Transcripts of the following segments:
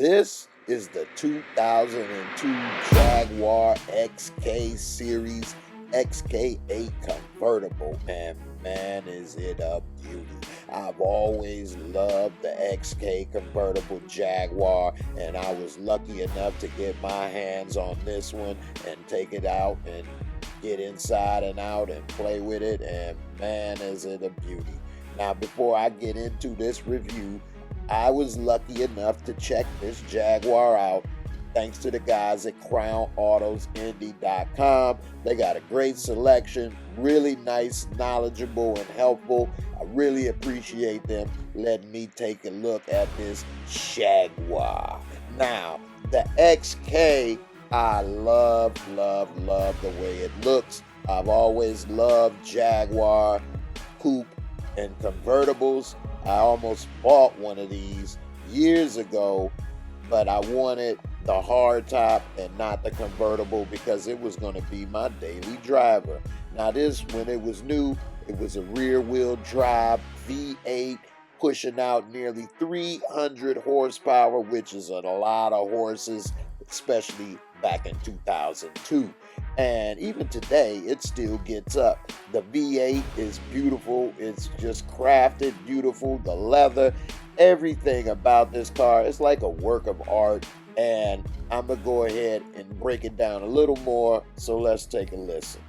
This is the 2002 Jaguar XK Series XK8 Convertible, and man, is it a beauty. I've always loved the XK Convertible Jaguar, and I was lucky enough to get my hands on this one and take it out and get inside and out and play with it, and man, is it a beauty. Now, before I get into this review, I was lucky enough to check this Jaguar out thanks to the guys at CrownAutosIndy.com. They got a great selection, really nice, knowledgeable, and helpful. I really appreciate them letting me take a look at this Jaguar. Now, the XK, I love the way it looks. I've always loved Jaguar coupe and convertibles. I almost bought one of these years ago, but I wanted the hardtop and not the convertible because it was going to be my daily driver. Now this, when it was new, it was a rear-wheel drive V8 pushing out nearly 300 horsepower, which is a lot of horses, especially back in 2002. And even today, it still gets up. The V8 is beautiful. It's just crafted beautiful. The leather, everything about this car, it's like a work of art. And I'm going to go ahead and break it down a little more. So let's take a listen.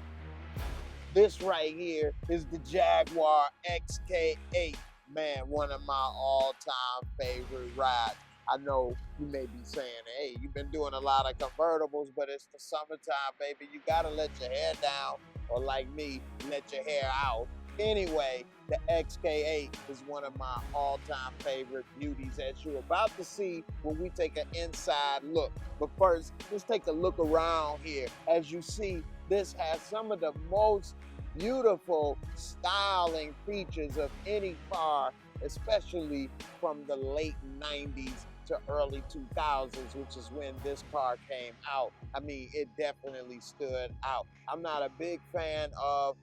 This right here is the Jaguar XK8. Man, one of my all-time favorite rides. I know you may be saying, hey, you've been doing a lot of convertibles, but it's the summertime, baby. You got to let your hair down, or like me, let your hair out. Anyway, the XK8 is one of my all-time favorite beauties, as you're about to see when we take an inside look. But first, let's take a look around here. As you see, this has some of the most beautiful styling features of any car, especially from the late 90s to early 2000s, which is when this car came out. I mean, it definitely stood out. I'm not a big fan of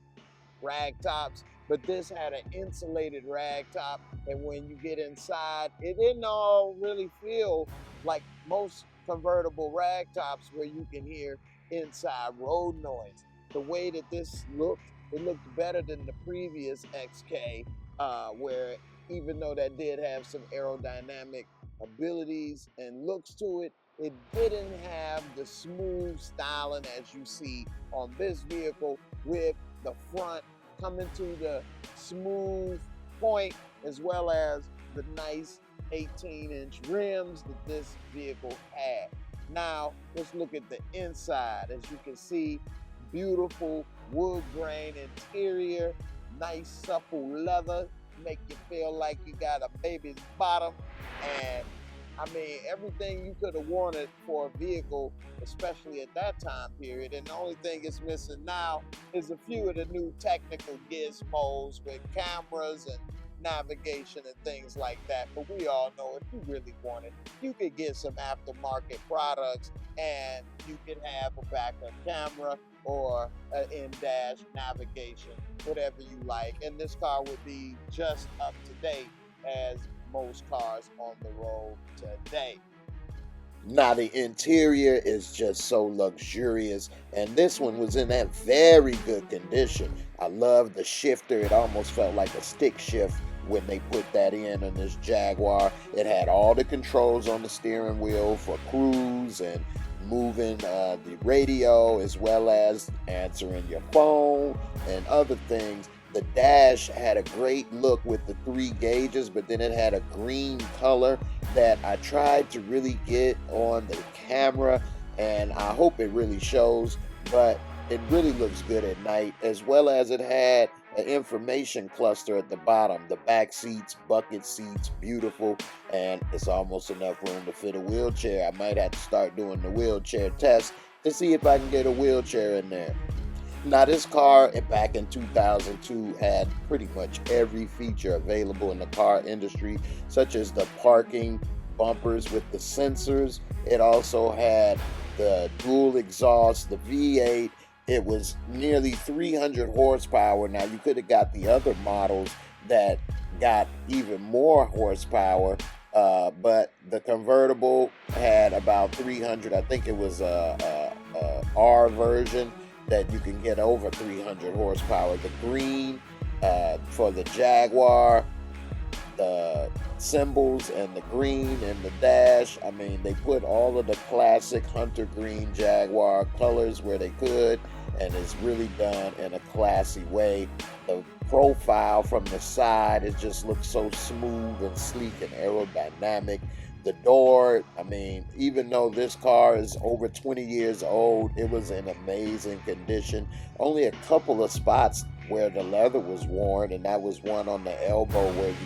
rag tops, but this had an insulated rag top, and when you get inside, it didn't all really feel like most convertible rag tops where you can hear inside road noise. The way that this looked, it looked better than the previous XK, where even though that did have some aerodynamic abilities and looks to it, it didn't have the smooth styling as you see on this vehicle, with the front coming to the smooth point, as well as the nice 18-inch rims that this vehicle had. Now, let's look at the inside. As you can see, beautiful wood grain interior, nice supple leather, make you feel like you got a baby's bottom. And I mean, everything you could have wanted for a vehicle, especially at that time period. And the only thing it's missing now is a few of the new technical gizmos with cameras and navigation and things like that. But we all know if you really wanted, you could get some aftermarket products and you could have a backup camera or an in-dash navigation, whatever you like. And this car would be just up to date as most cars on the road today. Now, the interior is just so luxurious, and this one was in that very good condition. I love the shifter. It almost felt like a stick shift when they put that in on this Jaguar. It had all the controls on the steering wheel for cruise and moving the radio, as well as answering your phone and other things. The dash had a great look with the 3 gauges, but then it had a green color that I tried to really get on the camera, and I hope it really shows, but it really looks good at night, as well as it had an information cluster at the bottom. The back seats, bucket seats, beautiful, and it's almost enough room to fit a wheelchair. I might have to start doing the wheelchair test to see if I can get a wheelchair in there. Now, this car back in 2002 had pretty much every feature available in the car industry, such as the parking bumpers with the sensors. It also had the dual exhaust, the V8. It was nearly 300 horsepower. Now, you could have got the other models that got even more horsepower, But the convertible had about 300. I think it was a R version that you can get over 300 horsepower. The green for the Jaguar, the symbols and the green and the dash. I mean, they put all of the classic hunter green Jaguar colors where they could, and it's really done in a classy way. The profile from the side, it just looks so smooth and sleek and aerodynamic. The door, I mean, even though this car is over 20 years old, it was in amazing condition. Only a couple of spots where the leather was worn, and that was one on the elbow where you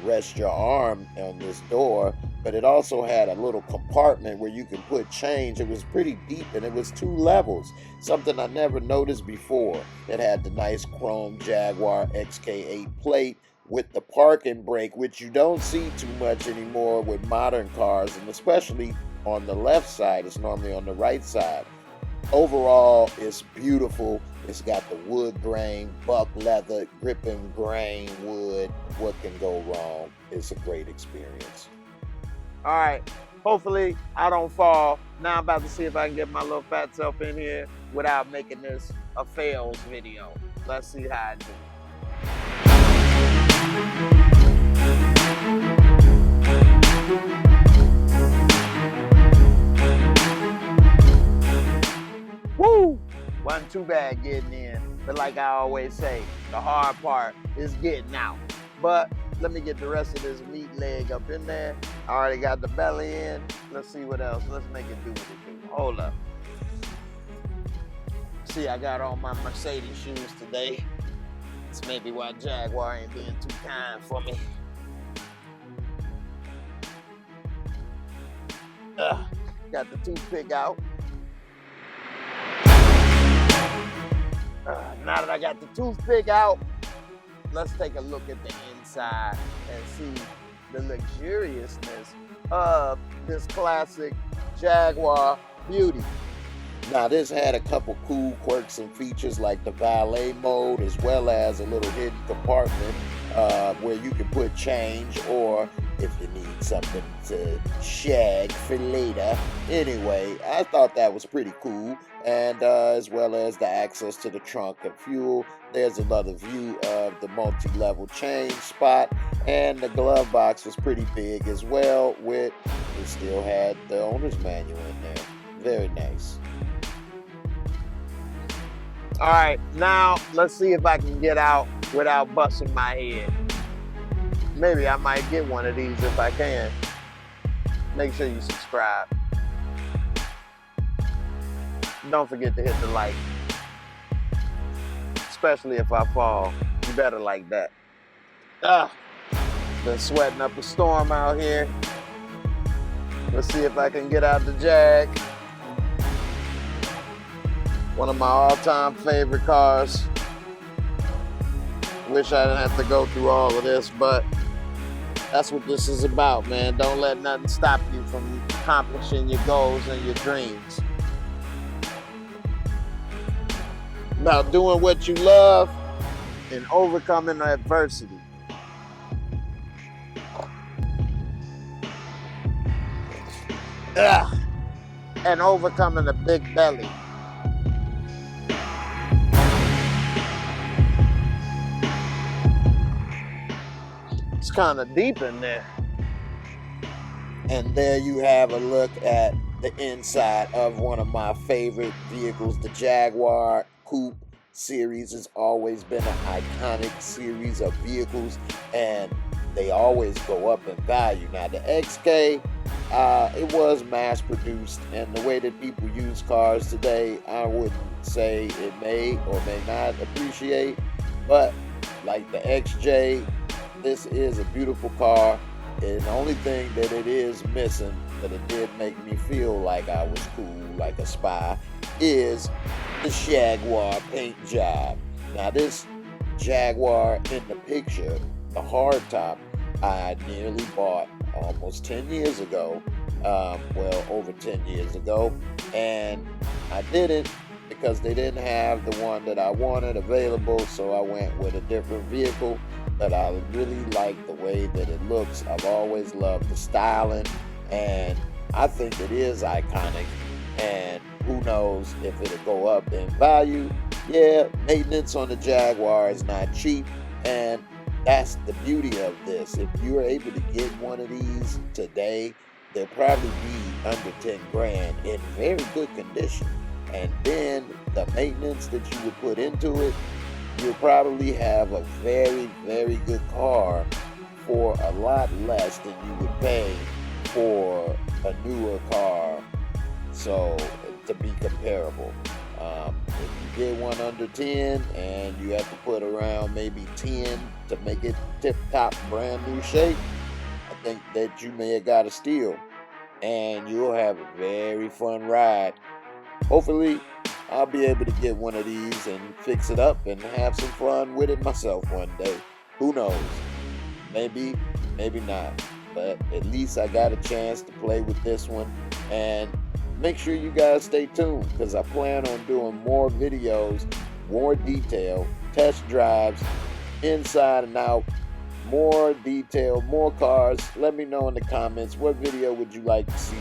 rest your arm on this door, but it also had a little compartment where you can put change. It was pretty deep, and it was 2 levels, something I never noticed before. It had the nice chrome Jaguar XK8 plate with the parking brake, which you don't see too much anymore with modern cars, and especially on the left side. It's normally on the right side. Overall, it's beautiful. It's got the wood grain, buck leather, gripping grain wood. What can go wrong? It's a great experience. All right, hopefully I don't fall. Now I'm about to see if I can get my little fat self in here without making this a fails video. Let's see how I do. Woo! Wasn't too bad getting in, but like I always say, the hard part is getting out. But let me get the rest of this meat leg up in there. I already got the belly in. Let's see what else. Let's make it do what it do. Hold up. See, I got on my Mercedes shoes today. That's maybe why Jaguar ain't being too kind for me. Got the toothpick out. Now that I got the toothpick out, let's take a look at the inside and see the luxuriousness of this classic Jaguar beauty. Now, this had a couple cool quirks and features like the valet mode, as well as a little hidden compartment where you can put change, or if you need something to shag for later. Anyway, I thought that was pretty cool. And as well as the access to the trunk and fuel. There's another view of the multi-level change spot, and the glove box was pretty big as well. It still had the owner's manual in there. Very nice. All right, now let's see if I can get out without busting my head. Maybe I might get one of these if I can. Make sure you subscribe. Don't forget to hit the like. Especially if I fall. You better like that. Been sweating up a storm out here. Let's see if I can get out the Jag. One of my all-time favorite cars. Wish I didn't have to go through all of this, but that's what this is about, man. Don't let nothing stop you from accomplishing your goals and your dreams. About doing what you love and overcoming adversity. And overcoming a big belly. It's kind of deep in there. And there you have a look at the inside of one of my favorite vehicles. The Jaguar Coupe series has always been an iconic series of vehicles, and they always go up in value. Now the XK, it was mass produced, and the way that people use cars today, I wouldn't say it may or may not appreciate, but like the XJ, this is a beautiful car. And the only thing that it is missing, but it did make me feel like I was cool, like a spy, is the Jaguar paint job. Now this Jaguar in the picture, the hardtop, I nearly bought almost 10 years ago, well, over 10 years ago, and I didn't because they didn't have the one that I wanted available, so I went with a different vehicle. But I really like the way that it looks. I've always loved the styling, and I think it is iconic, and who knows if it'll go up in value. Yeah, maintenance on the Jaguar is not cheap, and that's the beauty of this. If you're able to get one of these today, they'll probably be under 10 grand in very good condition. And then the maintenance that you would put into it, you'll probably have a very, very good car for a lot less than you would pay for a newer car. So to be comparable, if you get one under 10 and you have to put around maybe 10 to make it tip-top brand new shape, I think that you may have got a steal, and you'll have a very fun ride. Hopefully I'll be able to get one of these and fix it up and have some fun with it myself one day. Who knows? Maybe, maybe not. But at least I got a chance to play with this one. And make sure you guys stay tuned, because I plan on doing more videos, more detail, test drives, inside and out, more detail, more cars. Let me know in the comments, what video would you like to see?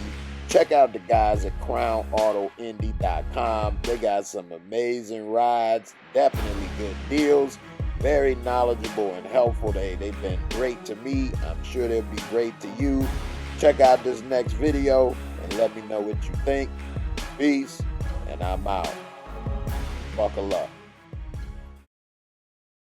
Check out the guys at crownautoindy.com. They got some amazing rides, definitely good deals, very knowledgeable and helpful. They've been great to me. I'm sure they'll be great to you. Check out this next video and let me know what you think. Peace, and I'm out. Buckle up.